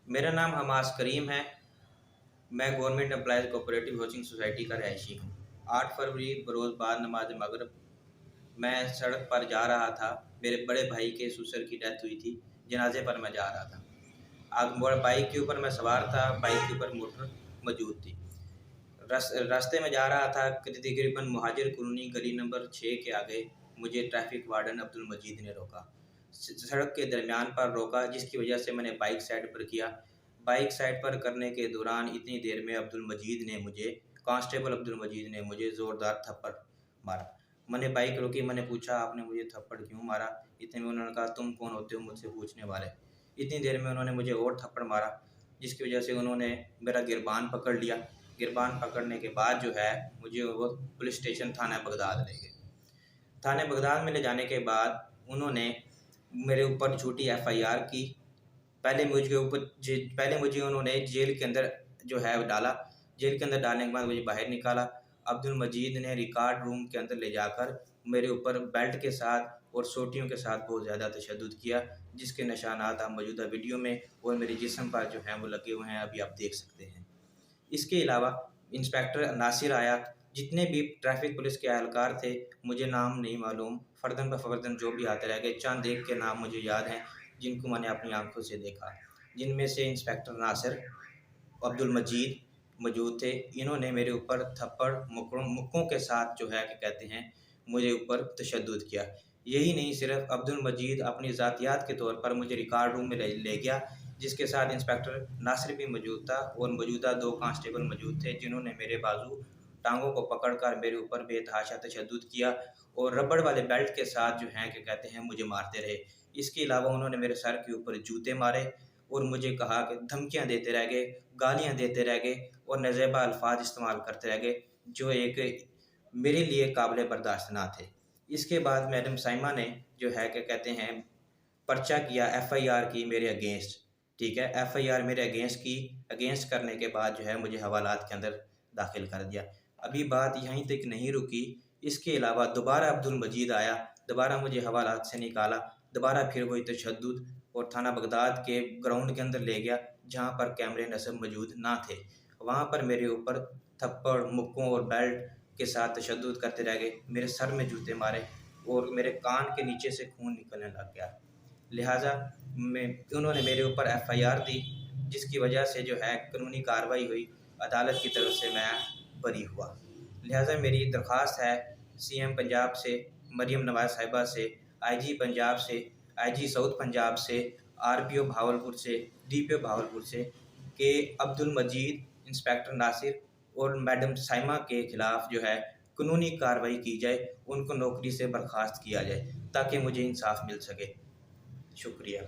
मेरा नाम हमास करीम है। मैं government employees cooperative housing society का रहायशी हूँ। 8 फरवरी बरोज़ बाद नमाज मगरिब मैं सड़क पर जा रहा था। मेरे बड़े भाई के ससुर की डेथ हुई थी। जनाजे पर मैं जा रहा था। बाइक के ऊपर मैं सवार था। बाइक के ऊपर मोटर मौजूद थी। रास्ते में जा रहा था। तकरीबन महाजिर कॉलोनी गली नंबर 6 के आगे मुझे ट्रैफिक वार्डन अब्दुल मजीद ने रोका। सड़क के दरमियान पर रोका, जिसकी वजह से मैंने बाइक साइड पर किया। बाइक साइड पर करने के दौरान इतनी देर में कांस्टेबल अब्दुल मजीद ने मुझे ज़ोरदार थप्पड़ मारा। मैंने बाइक रोकी। मैंने पूछा, आपने मुझे थप्पड़ क्यों मारा? इतने में उन्होंने कहा, तुम कौन होते हो मुझसे पूछने वाले? इतनी देर में उन्होंने मुझे और थप्पड़ मारा, जिसकी वजह से उन्होंने मेरा गिरबान पकड़ लिया। गिरबान पकड़ने के बाद जो है मुझे वो पुलिस स्टेशन थाना बगदाद ले गए। थाने बगदाद में ले जाने के बाद उन्होंने मेरे ऊपर झूठी एफआईआर की। पहले मुझे उन्होंने जेल के अंदर जो है डाला। जेल के अंदर डालने के बाद मुझे बाहर निकाला। अब्दुल मजीद ने रिकॉर्ड रूम के अंदर ले जाकर मेरे ऊपर बेल्ट के साथ और सोटियों के साथ बहुत ज़्यादा तशद्दुद किया, जिसके निशानात आप मौजूदा वीडियो में और मेरे जिस्म पर जो हैं वो लगे हुए हैं, अभी आप देख सकते हैं। इसके अलावा इंस्पेक्टर नासिर आया। जितने भी ट्रैफिक पुलिस के एहलकार थे, मुझे नाम नहीं मालूम, फ़र्दन ब फ़र्दन जो भी आते रह गए। चंद एक के नाम मुझे याद हैं, जिनको मैंने अपनी आंखों से देखा, जिनमें से इंस्पेक्टर नासिर, अब्दुल मजीद मौजूद थे। इन्होंने मेरे ऊपर थप्पड़ मुक्कों के साथ जो है कि कहते हैं मुझे ऊपर तशद्दुद किया। यही नहीं, सिर्फ अब्दुल मजीद अपनी ज़ातियात के तौर पर मुझे रिकॉर्ड रूम में ले गया, जिसके साथ इंस्पेक्टर नासिर भी मौजूद था और मौजूदा 2 कांस्टेबल मौजूद थे, जिन्होंने मेरे बाजू टांगों को पकड़कर मेरे ऊपर बेतहाशा तशद्दुद किया और रबड़ वाले बेल्ट के साथ जो हैं कि कहते हैं मुझे मारते रहे। इसके अलावा उन्होंने मेरे सर के ऊपर जूते मारे और मुझे कहा कि धमकियाँ देते रह गए, गालियाँ देते रह गए और नाजेबा अल्फाज इस्तेमाल करते रह गए, जो एक मेरे लिए काबिल बर्दाश्त ना थे। इसके बाद मैडम साइमा ने जो है कि कहते हैं पर्चा किया, एफआईआर की मेरे अगेंस्ट। ठीक है, एफआईआर मेरे अगेंस्ट करने के बाद जो है मुझे हवालात के अंदर दाखिल कर दिया। अभी बात यहीं तक नहीं रुकी। इसके अलावा दोबारा अब्दुल मजीद आया, दोबारा मुझे हवालात से निकाला, दोबारा फिर वही तशद्दुद और थाना बगदाद के ग्राउंड के अंदर ले गया, जहाँ पर कैमरे नस्ब मौजूद ना थे। वहाँ पर मेरे ऊपर थप्पड़, मुक्कों और बेल्ट के साथ तशद्दुद करते रह गए। मेरे सर में जूते मारे और मेरे कान के नीचे से खून निकलने लग गया। लिहाजा उन्होंने मेरे ऊपर एफआईआर दी, जिसकी वजह से जो है कानूनी कार्रवाई हुई। अदालत की तरफ से मैं बरी हुआ। लिहाजा मेरी दरख्वास्त है सीएम पंजाब से, मरीम नवाज़ साहिबा से, आईजी पंजाब से, आईजी साउथ पंजाब से, आरपीओ भावलपुर से, डीपीओ भावलपुर से कि अब्दुल मजीद, इंस्पेक्टर नासिर और मैडम साइमा के खिलाफ जो है कानूनी कार्रवाई की जाए, उनको नौकरी से बर्खास्त किया जाए, ताकि मुझे इंसाफ मिल सके। शुक्रिया।